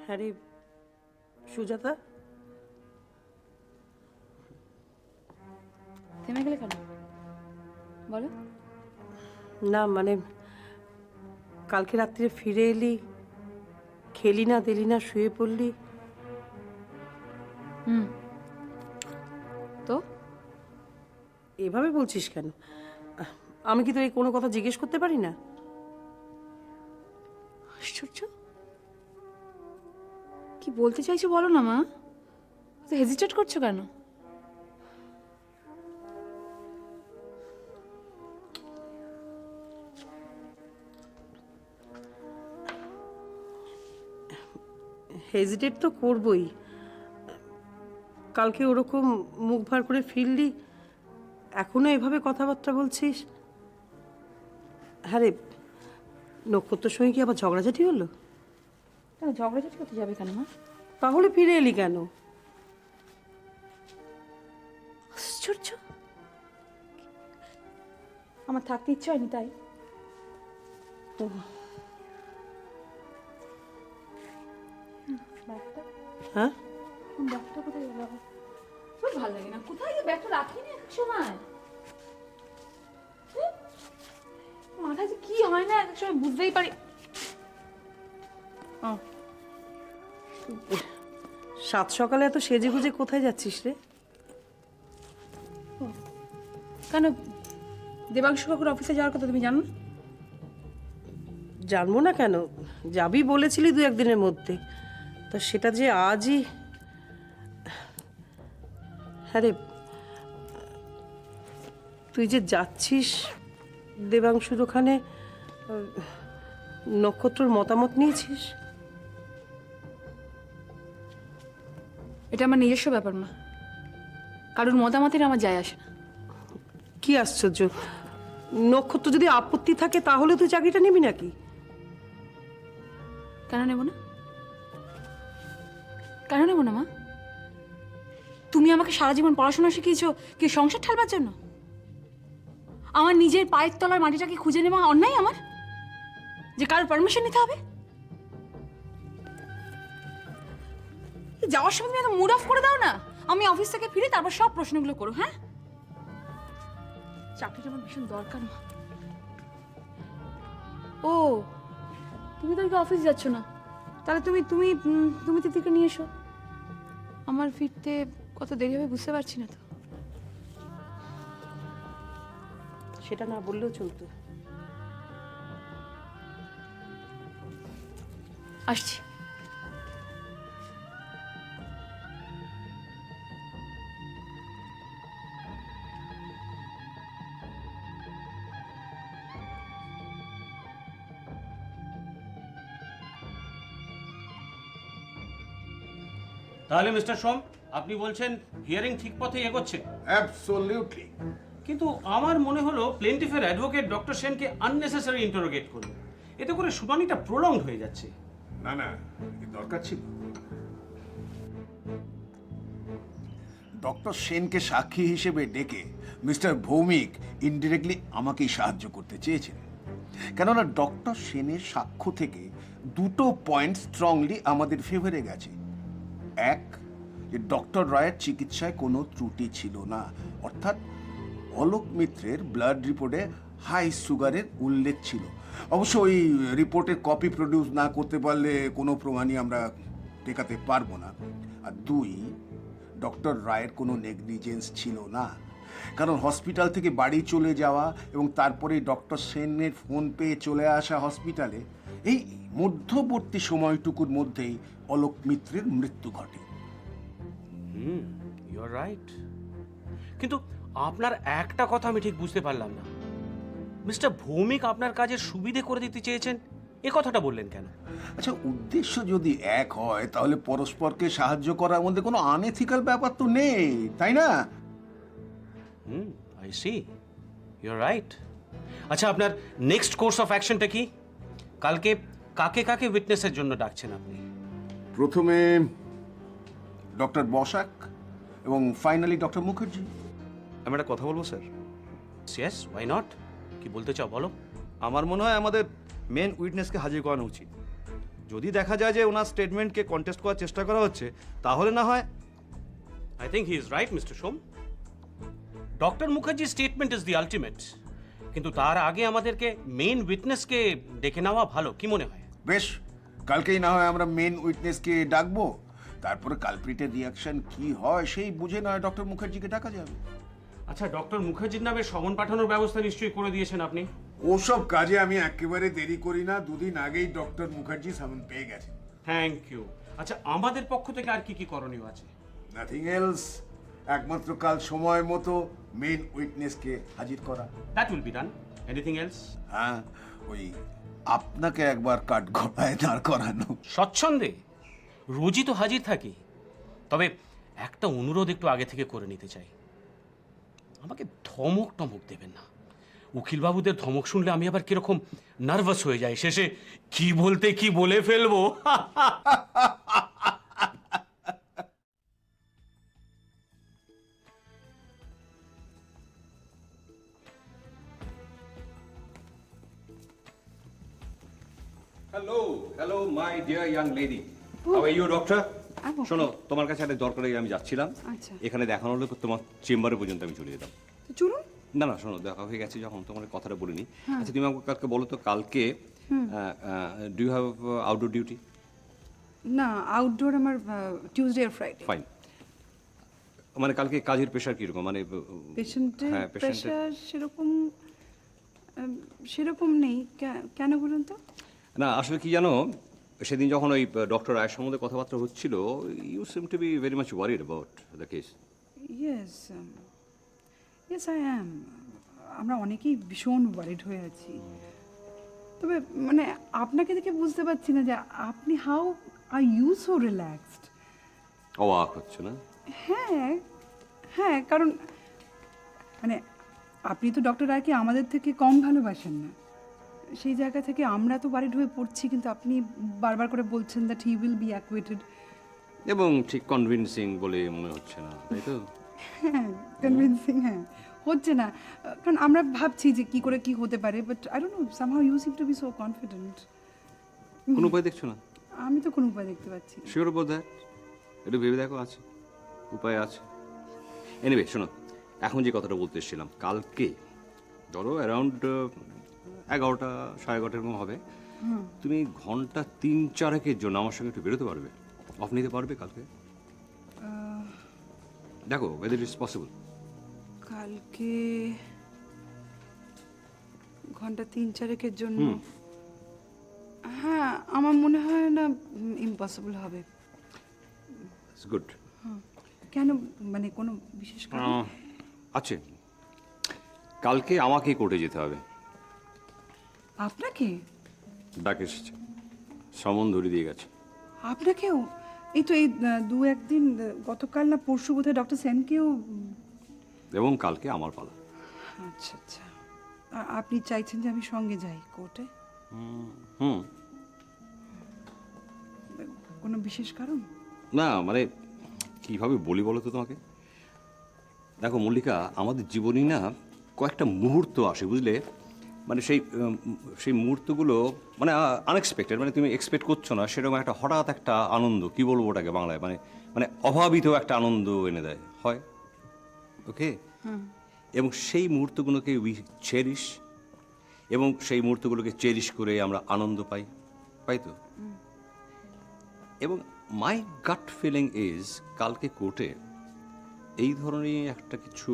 হ্যাঁ রে সুজাতা, থেমে গেলে কেন বলো? না মানে কালকে রাত্রে ফিরে এলি, খেলি না দিলি না, শুয়ে পড়লি। তো এভাবে বলছিস কেন? আমি কি তোকে কোনো কথা জিজ্ঞেস করতে পারি না? আশ্চর্য, কি বলতে চাইছো বলো না মা, তো হেজিটেট করছো কেন? হেজিটেট তো করবই। কালকে ওরকম মুখ ভার করে ফিরলি, এখনো এভাবে কথাবার্তা বলছিস। হ্যাঁ রে, নক্ষত্রের সঙ্গে কি আবার ঝগড়াঝাটি হলো? কেন ঝগড়াঝাটি করতে যাবে কেন মা? তাহলে ফিরে এলি কেন? আশ্চর্য, আমার থাকতে ইচ্ছে হয়নি তাই? হ্যাঁ, ব্যাগটা কোথায় গেল? খুব ভালো লাগে না, কোথায় ব্যাগটা রাখিনি এক সময়। মাথায় যে কি হয় না এক সময় বুঝতেই পারি। সাত সকালে এত সেজে গুজে কোথায় যাচ্ছিস রে? কেন, দেবাংশু কাকুর অফিসে যাওয়ার কথা তুমি জানো না? জানবো না কেন, যাবি বলেছিলি দু একদিনের মধ্যে, তা সেটা যে আজই। হ্যাঁ রে, তুই যে যাচ্ছিস দেবাংশুর ওখানে, নক্ষত্রর মতামত নিয়েছিস? এটা আমার নিজস্ব ব্যাপার মা, কারোর মতামতের আমার যায় আসে না। কি আশ্চর্য, নক্ষত্র যদি আপত্তি থাকে তাহলে তুই চাকরিটা নিবি নাকি? কেন নেব না? কেন নেব না মা? তুমি আমাকে সারা জীবন পড়াশোনা শিখিয়েছো কি সংসার ঠালবার জন্য? আমার নিজের পায়ের তলার মাটিটাকে খুঁজে নেওয়া অন্যায় আমার, যে কারোর পারমিশন নিতে হবে? যাওয়ার সময় তুমি এত মুড অফ করে দাও না, আমি অফিস থেকে ফিরে তারপর সব প্রশ্নগুলো করো। হ্যাঁ, চাকরিটা আমার ভীষণ দরকার মা। ও, তুমি তো অফিস যাচ্ছ না, তাহলে তুমি তুমি তুমি তিতিকে নিয়ে এসো। আমার ফিরতে কত দেরি হবে বুঝতে পারছি না তো। সেটা না বললেও চলতো। আসছি। তাহলে মিস্টার সোম, আপনি বলছেন হিয়ারিং ঠিক পথে এগোচ্ছে? অ্যাবসলিউটলি। কিন্তু আমার মনে হলো প্লেন্টিফের অ্যাডভোকেট ডক্টর সেনকে আননেসেসারি ইন্টারোগেট করলো, এতে করে শুনানিটা প্রলংড হয়ে যাচ্ছে। না না, এর দরকার ছিল। ডক্টর সেনকে সাক্ষী হিসেবে ডেকে মিস্টার ভৌমিক ইনডিরেক্টলি আমাকেই সাহায্য করতে চেয়েছিলেন, কেননা ডক্টর সেনের সাক্ষ্য থেকে দুটো পয়েন্ট স্ট্রংলি আমাদের ফেভারে গেছে। এক, যে ডক্টর রায়ের চিকিৎসায় কোনো ত্রুটি ছিল না, অর্থাৎ অলোক মিত্রের ব্লাড রিপোর্টে হাই সুগারের উল্লেখ ছিল। অবশ্য ওই রিপোর্টের কপি প্রডিউস না করতে পারলে কোনো প্রমাণই আমরা টেকাতে পারবো না। আর দুই, ডক্টর রায়ের কোনো নেগলিজেন্স ছিল না, কারণ হসপিটাল থেকে বাড়ি চলে যাওয়া এবং তারপরে ডক্টর সেনের ফোন পেয়ে চলে আসা হসপিটালে, এই মধ্যবর্তী সময়টুকুর মধ্যেই অলোক মিত্রের মৃত্যু ঘটে। ইউ আর রাইট, কিন্তু আপনার একটা কথা আমি ঠিক বুঝতে পারলাম না। মিস্টার ভৌমিক আপনার কাজের সুবিধে করে দিতে চেয়েছেন, এ কথাটা বললেন কেন? আচ্ছা, উদ্দেশ্য যদি এক হয় তাহলে পরস্পরকে সাহায্য করার মধ্যে কোনো আনএথিক্যাল ব্যাপার তো নেই, তাই না? I see, you are right. আচ্ছা, আপনার নেক্সট কোর্স অফ অ্যাকশনটা কি? কালকে কাকে কাকে উইটনেসের জন্য ডাকছেন আপনি? প্রথমে ডক্টর বসাক এবং ফাইনালি ডক্টর মুখার্জি। আমি একটা কথা বলবো স্যার। Yes, why not? কি বলতে চাও বলো। আমার মনে হয় আমাদের মেন উইটনেসকে হাজির করানো উচিত। যদি দেখা যায় যে ওনার স্টেটমেন্টকে কন্টেস্ট করার চেষ্টা করা হচ্ছে, তাহলে না হয় I think he is right mister Som. Doctor মুখার্জির স্টেটমেন্ট ইজ দি আলটিমেট, কিন্তু তার আগে আমাদেরকে মেইন উইটনেসকে ডেকে নেওয়া ভালো, কি মনে হয়? বেশ, কালকেই না হয় আমরা মেন উইটনেসকে ডাকবো, তারপরে কালপ্রিটের রিয়াকশন কি হয় সেই বুঝে নয় ডক্টর মুখার্জিকে ডাকা যাবে। আচ্ছা, ডক্টর মুখার্জির নামে সমন পাঠানোর ব্যবস্থা নিশ্চয়ই করে দিয়েছেন আপনি? ওসব কাজে আমি একেবারে দেরি করি না, দুদিন আগেই ডক্টর মুখার্জি সামন পেয়ে গেছে। Thank you. আচ্ছা, আমাদের পক্ষ থেকে আর কি কি করণীয় আছে? নাথিং এলস, একমাত্র কাল সময় মতো মেন উইটনেসকে হাজির করা। That will be done. Anything else? হ্যাঁ, ওই আপনাকে একবার কাঠগড়ায় দাঁড় করানো। স্বচ্ছন্দে রোজই তো হাজির থাকি, তবে একটা অনুরোধ একটু আগে থেকে করে নিতে চাই। আমাকে ধমক টমক দেবেন না। উকিলবাবুদের ধমক শুনলে আমি আবার কিরকম নার্ভাস হয়ে যাই, শেষে কি বলতে কি বলে ফেলবো। Hello hello my dear young lady, how are you doctor? শোনো, তোমার কাছে একটা দরকারে আমি যাচ্ছিলাম। আচ্ছা। এখানে দেখানো হলে তোমার চেম্বারে পর্যন্ত আমি চলে যেতাম। তো চলুন। না না, শোনো, দেখা হয়ে গেছে যখন, তোমার কথাটা বলিনি। আচ্ছা, তুমি আমাকে কালকে বলো তো, কালকে do you have outdoor duty? না, আউটডোর আমার টিউসডে আর ফ্রাইডে। ফাইন। মানে কালকে কাজের প্রেশার কিরকম? মানে পেশেন্টের হ্যাঁ, patient-এর- প্রেশার সেরকম নেই। কেন বলুন তো? না, আসলে কি জানো, সেদিন যখন ওই ডক্টর রায়ের সম্বন্ধে কথাবার্তা হচ্ছিল, you seem to be very much worried about the case. Yes, yes I am. আমরা অনেকেই ভীষণ ওয়ারিড হয়ে আছি। তবে মানে আপনাকে দেখে বুঝতে পারছি না যে আপনি how are you so relaxed. অবাক হচ্ছে না? হ্যাঁ হ্যাঁ, কারণ মানে আপনি তো ডক্টর রায়কে আমাদের থেকে কম ভালোবাসেন না। সেই জায়গা থেকে আমরা তো বাড়ির হয়ে পড়ছি, কিন্তু আপনি বারবার করে বলছেন দ্যাট হি উইল বি অ্যাকুয়েটেড। এবং ঠিক কনভিনসিং বলে মনে হচ্ছে না, তাই তো? হ্যাঁ, কনভিন্সিং হ্যাঁ হচ্ছে না, কারণ আমরা ভাবছি যে কি করে কি হতে পারে, but I don't know, somehow you seem to be so confident. কোনো উপায় দেখছো না? আমি তো কোনো উপায় দেখতে পাচ্ছি না। শিওর বোধ দ্যাট? একটু ভেবে দেখো, আছে উপায় আছে। এনিওয়ে শোনো, এখন যে কথাটা বলতে এসেছিলাম, কালকে ধরো অ্যারাউন্ড 11টা 11:30 এরকম হবে, তুমি ঘন্টা 3-4 জন্য আমার সঙ্গে একটু বেরোতে পারবে? অফ নিতে পারবে কালকে? দেখো ওয়েদার ইজ পসিবল। কালকে ঘন্টা 3-4 জন্য? হ্যাঁ, আমার মনে হয় না ইম্পসিবল হবে। It's good. কেন, মানে কোনো বিশেষ কারণ? আছে, কালকে আমাকে কোর্টে যেতে হবে। আপনাকে? ডাক এসেছে, সমন ধরে দিয়ে গেছে। আপনাকেও? এই তো এই 2-1 দিন, গতকাল না পরশু বোধহয় ডক্টর সেনকেও। এবং কালকে আমার পালা। আচ্ছা আচ্ছা, আর আপনি চাইছেন যে আমি সঙ্গে যাই কোর্টে? হুম। কোনো বিশেষ কারণ? না মানে কিভাবে বলি বলো তো তোমাকে? দেখো মল্লিকা, আমাদের জীবনে না কয়েকটা মুহূর্ত আসে, বুঝলে? মানে সেই মুহূর্তগুলো মানে আনএক্সপেক্টেড, মানে তুমি এক্সপেক্ট করছো না, সেরকম একটা হঠাৎ একটা আনন্দ, কি বলবো ওটাকে বাংলায়, মানে মানে অভাবিত একটা আনন্দ এনে দেয়, হয়। ওকে? এবং সেই মুহূর্তগুলোকে উই চেরিশ, এবং সেই মুহূর্তগুলোকে চেরিশ করে আমরা আনন্দ পাই তো। এবং মাই গাট ফিলিং ইজ, কালকে কোর্টে এই ধরনের একটা কিছু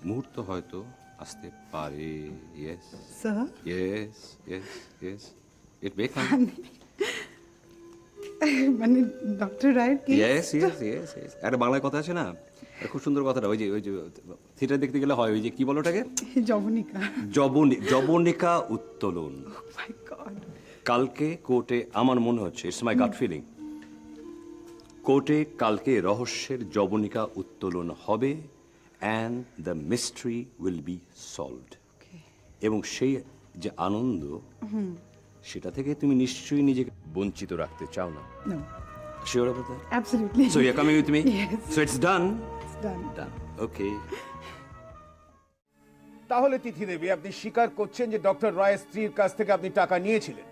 মুহূর্ত হয়তো আসতে পারে। Yes sir? Yes yes yes, it may come. মানে ডক্টর রায়ের কি? ইয়েস ইয়েস ইয়েস ইয়েস, একটা বাংলায় কথা আছে না, খুব সুন্দর কথাটা, ওই যে থিয়েটার দেখতে গেলে হয়, ওই যে কি বলো ওটাকে, জবনিকা। জবনিকা উত্তোলন। মাই গড। কালকে কোর্টে আমার মনে হচ্ছে, ইটস মাই গাট ফিলিং, কোর্টে কালকে রহস্যের জবনিকা উত্তোলন হবে, and the mystery will be solved. এবং সেই যে আনন্দ, সেটা থেকে তুমি নিশ্চয়ই নিজেকে বঞ্চিত রাখতে চাও না। No, sure about that? Absolutely. So you are coming with me? Yes. So it's done. Done. Done, okay. তাহলে তিথি দেবী, আপনি স্বীকার করছেন যে ডক্টর রায়ের স্ত্রীর কাছ থেকে আপনি টাকা নিয়েছিলেন?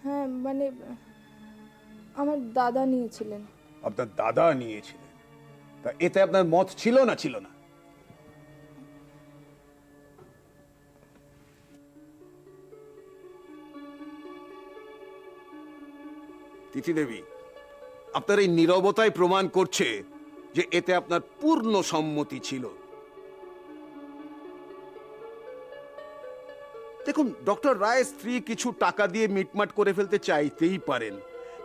হ্যাঁ মানে আমার দাদা নিয়েছিলেন। আপনার দাদা নিয়েছিলেন? তা এতে আপনার মত ছিল না ছিল না? তিথি দেবী, আপনার এই নীরবতাই প্রমাণ করছে যে এতে আপনার পূর্ণ সম্মতি ছিল। দেখুন, ডক্টর রায়ের স্ত্রী কিছু টাকা দিয়ে মিটমাট করে ফেলতে চাইতেই পারেন,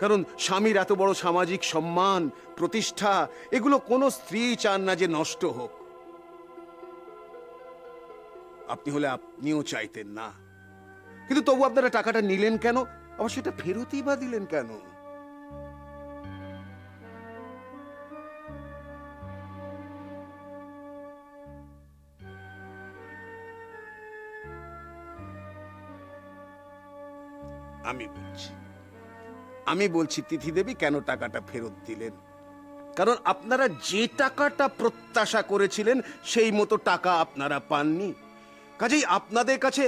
কারণ স্বামীর এত বড় সামাজিক সম্মান, প্রতিষ্ঠা, এগুলো কোনো স্ত্রী চান না যে নষ্ট হোক। আপনি হলে আপনিও চাইতেন না, কিন্তু তবু আপনারা টাকাটা নিলেন কেন, আবার সেটা ফেরতই বা দিলেন কেন? আমি বলছি তিথি দেবী, কেন টাকাটা ফেরত দিলেন? কারণ আপনারা যে টাকাটা প্রত্যাশা করেছিলেন সেই মতো টাকা আপনারা পাননি। কাজেই আপনাদের কাছে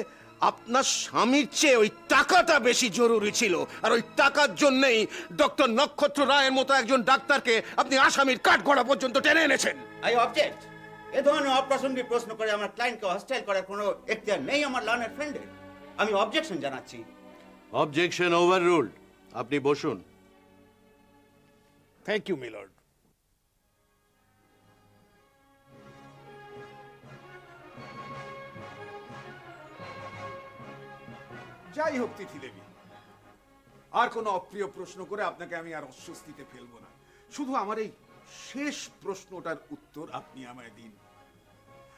আপনার স্বামীর চেয়ে ওই টাকাটা বেশি জরুরি ছিল, আর ওই টাকার জন্যই ডক্টর নক্ষত্র রায়ের মতো একজন ডাক্তারকে আপনি আসামির কাঠগড়া পর্যন্ত টেনে এনেছেন। I object. এ ধরনের অপ্রাসঙ্গিক প্রশ্ন করে আমার ক্লায়েন্টকে হস্টাইল করার কোনো এখতিয়ার নেই আমার লার্নার ফ্রেন্ডের। আমি অবজেকশন জানাচ্ছি। Objection overruled. আপনি বসুন। Thank you milord. যাই হোক তিথি দেবী, আর কোনো অপ্রিয় প্রশ্ন করে আপনাকে আমি আর অস্বস্তিতে ফেলবো না। শুধু আমার এই শেষ প্রশ্নটার উত্তর আপনি আমায় দিন।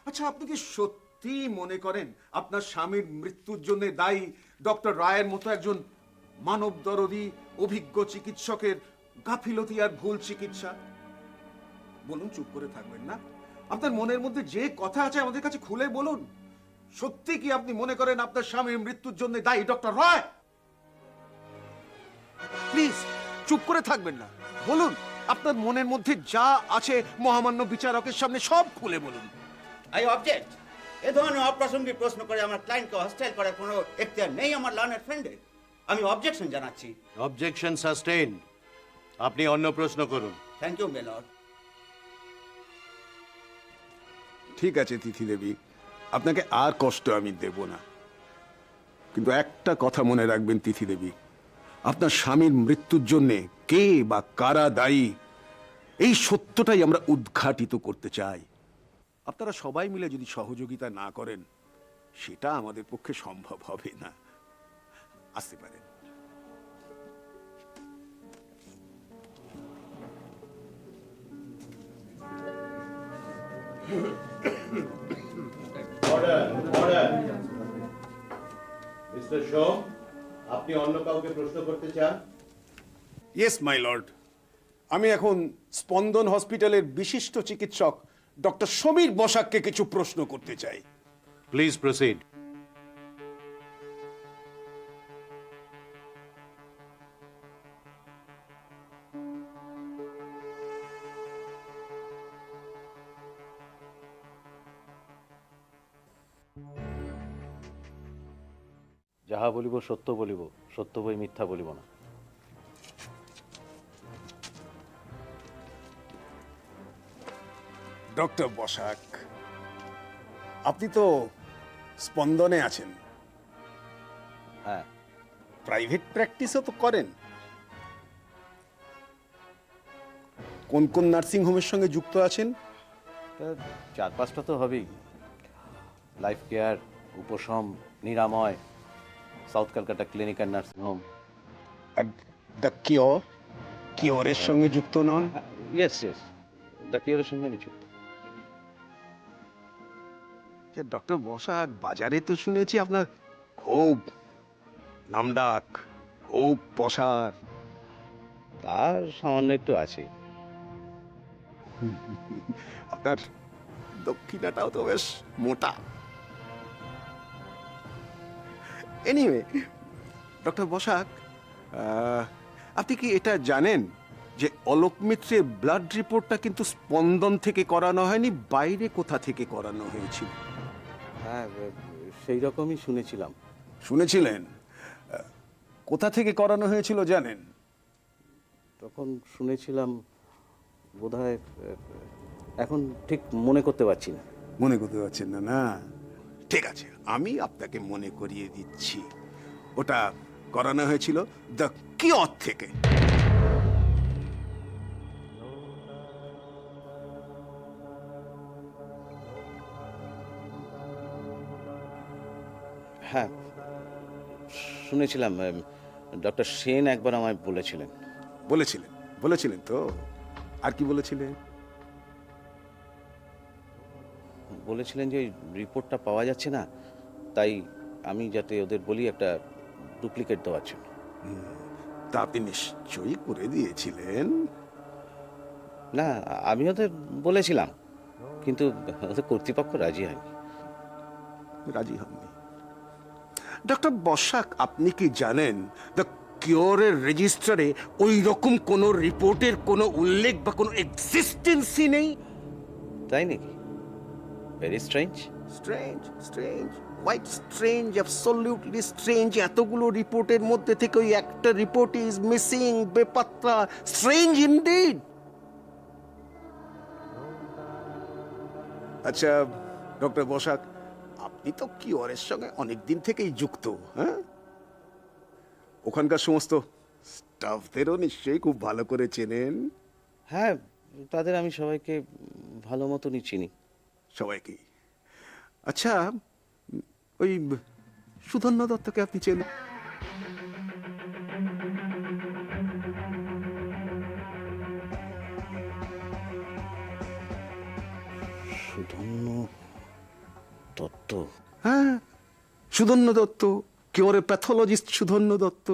আচ্ছা, আপনি কি সত্যি মনে করেন আপনার স্বামীর মৃত্যুর জন্য দায়ী ডক্টর রায়ের মতো একজন মানব দরদী অভিজ্ঞ চিকিৎসকের গাফিলতি আর ভুল চিকিৎসা? বলুন, চুপ করে থাকবেন না। আপনার মনের মধ্যে যে কথা আছে আমাদের কাছে খুলে বলুন। সত্যি কি আপনি মনে করেন আপনার স্বামীর মৃত্যুর জন্য দায়ী ডক্টর রায়? প্লিজ চুপ করে থাকবেন না, বলুন। আপনার মনের মধ্যে যা আছে মহামান্য বিচারকের সামনে সব খুলে বলুন। I object. এ ধরনের অপ্রাসঙ্গিক প্রশ্ন করে আমার ক্লায়েন্টকে হস্টাইল করার কোনো এখতিয়ার নেই আমার লার্নার ফ্রেন্ডের। আমি অবজেকশন জানাচ্ছি। Objection sustain. আপনি অন্য প্রশ্ন করুন। Thank you milord. ঠিক আছে তিথি দেবী, আপনাকে আর কষ্ট আমি দেব না, কিন্তু একটা কথা মনে রাখবেন তিথি দেবী, আপনার স্বামীর মৃত্যুর জন্য কে বা কারা দায়ী এই সত্যটাই আমরা উদ্ঘাটিত করতে চাই। আপনারা সবাই মিলে যদি সহযোগিতা না করেন, সেটা আমাদের পক্ষে সম্ভব হবে না। আসতে পারেন। মিস্টার সোম, আপনি অন্য কাউকে প্রশ্ন করতে চান? ইয়েস মাই লর্ড, আমি এখন স্পন্দন হসপিটালের বিশিষ্ট চিকিৎসক ডক্টর সমীর বসাককে কিছু প্রশ্ন করতে চাই। Please proceed. যাহা বলিব সত্য বলিব, সত্য বই মিথ্যা বলিব না। ডক্টর বসাক, আপনি তো স্পন্দনে আছেন, হ্যাঁ। প্রাইভেট প্র্যাকটিসও তো করেন। কোন কোন নার্সিং হোমের সঙ্গে যুক্ত আছেন? তা 4-5টা তো হবেই। Life care, Upasham, Niramoy, south Calcutta clinic and nursing home. আর দ্য কিওরের সঙ্গে যুক্ত নন? ইয়েস ইয়েস, দ্য কিওরের সঙ্গে আমি যুক্ত। ডক্টর বসাক, বাজারে তো শুনেছি আপনার খুব নামডাক, খুব প্রসার। তার সামান্য একটু আছে। আপনার দক্ষিণাটাও তো বেশ মোটা। এনিওয়ে, ডক্টর বসাক, আপনি কি এটা জানেন যে অলোক মিত্রের ব্লাড রিপোর্টটা কিন্তু স্পন্দন থেকে করানো হয়নি, বাইরে কোথা থেকে করানো হয়েছিল? হ্যাঁ, সেই রকমই শুনেছিলাম। শুনেছিলেন? কোথা থেকে করানো হয়েছিল জানেন? তখন শুনেছিলাম বোধহয় এখন ঠিক মনে করতে পারছি না। মনে করতে পারছেন না? না, ঠিক আছে, আমি আপনাকে মনে করিয়ে দিচ্ছি। ওটা করানো হয়েছিল দ্য কিওর থেকে। হ্যাঁ, শুনেছিলাম ডক্টর সেন একবার আমায় বলেছিলেন। বলেছিলেন তো? আর কি বলেছিলেন? বলেছিলেন যে ওই রিপোর্টটা পাওয়া যাচ্ছে না, তাই আমি যাতে ওদের বলি একটা ডুপ্লিকেট দেওয়ার জন্য। তা আপনি নিশ্চয়ই করে দিয়েছিলেন। না, আমি ওদের বলেছিলাম, কিন্তু ওদের কর্তৃপক্ষ রাজি হয়নি। রাজি হননি? ডক্টর বসাক, আপনি কি জানেন দ্য কিওরের রেজিস্টারে ওই রকম কোনো রিপোর্টের কোনো উল্লেখ বা কোনো এক্সিস্টেন্সই নেই? তাই নাকি? Very strange. Strange, white strange, absolutely strange. এতগুলো রিপোর্টের মধ্যে থেকে ওই একটা রিপোর্ট ইজ মিসিং, বেপাত্তা। Strange indeed. আচ্ছা ডক্টর বসাক, আপনি তো কিওরের সঙ্গে অনেক দিন থেকেই যুক্ত, হ্যাঁ? ওখানকার সমস্ত স্টাফদেরও নিশ্চয়ই খুব ভালো করে চেনেন। হ্যাঁ, তাদের আমি সবাইকে ভালো মতনই চিনি। সবাইকেই? আচ্ছা, ওই সুধন্য দত্তকে আপনি চেনেন? সুধন্য দত্ত? হ্যাঁ, সুধন্য দত্ত, কিওরের প্যাথোলজিস্ট সুধন্য দত্ত।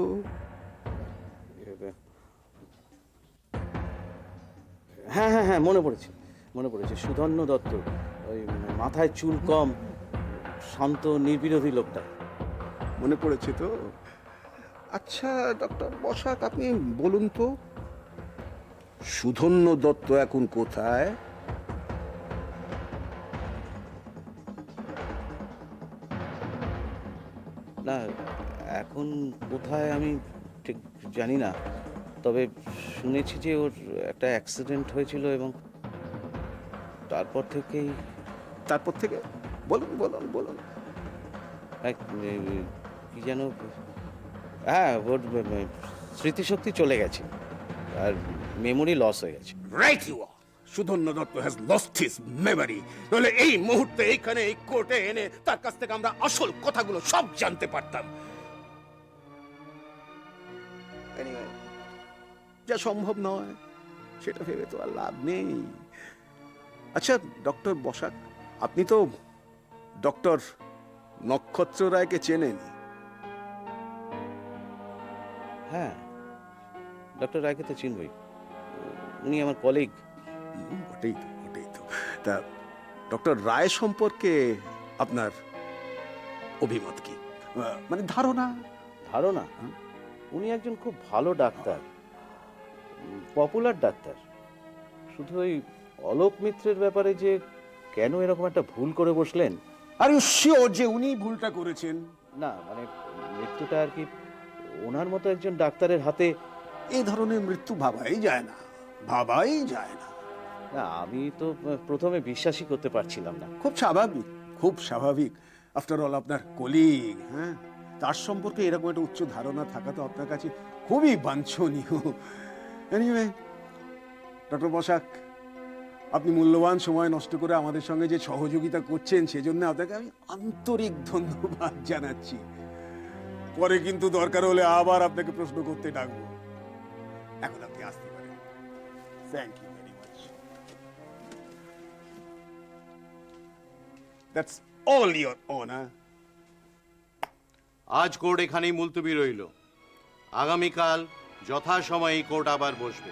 হ্যাঁ হ্যাঁ হ্যাঁ, মনে পড়েছে, সুধন্য দত্ত। ওই মাথায় চুল কম, শান্ত নির্বিরোধী লোকটা। মনে পড়েছে তো? আচ্ছা ডক্টর বসাক, আপনি বলুন তো, সুধন্য দত্ত এখন কোথায়? না, এখন কোথায় আমি ঠিক জানি না, তবে শুনেছি যে ওর একটা অ্যাক্সিডেন্ট হয়েছিল এবং তারপর থেকে বলুন। কি যেন, হ্যাঁ, ওর স্মৃতিশক্তি চলে গেছে আর মেমোরি লস হয়ে গেছে। Right you are. Sudhanya Dutta has lost his memory. নইলে এই মুহূর্তে এইখানে এই কোর্টে এনে তার কাছ থেকে আমরা আসল কথাগুলো সব জানতে পারতাম। Anyway, যা সম্ভব নয় সেটা ভেবে তো আর লাভ নেই। আচ্ছা ডক্টর বসাক, আপনি তো ডক্টর নক্ষত্র রায়কে চেনেন? হ্যাঁ, ডক্টর রায়কে তো চিনবই, উনি আমার কলিগ। ওটাই তো। তা ডক্টর রায় সম্পর্কে আপনার অভিমত কি, মানে ধারণা? উনি একজন খুব ভালো ডাক্তার, পপুলার ডাক্তার। শুধু ওই অলোক মিত্রের ব্যাপারে যে কেন এরকম একটা ভুল করে বসলেন। আর ইউ শিওর যে উনি ভুলটা করেছেন? না, মানে মৃত্যুটা আর কি ওনার মতো একজন ডাক্তারের হাতে। এই ধরনের মৃত্যু ভাবাই যায় না। না, আমি তো প্রথমে বিশ্বাসই করতে পারছিলাম না। খুব স্বাভাবিক। আফটার অল আপনার কলিগ, হ্যাঁ, তার সম্পর্কে এরকম একটা উচ্চ ধারণা থাকা তো আপনার কাছে খুবই বাঞ্ছনীয়। এনিওয়ে ডক্টর বসাক, আপনি মূল্যবান সময় নষ্ট করে আমাদের সঙ্গে যে সহযোগিতা করছেন সেজন্য আপনাকে আমি আন্তরিক ধন্যবাদ জানাচ্ছি। পরে কিন্তু দরকার হলে আবার আপনাকে প্রশ্ন করতে ডাকবো। এখন আপনি আসতে পারেন। Thank you very much. That's all your honour. আজ কোর্ট এখানেই মুলতবি রইল। আগামীকাল যথাসময়ে কোর্ট আবার বসবে।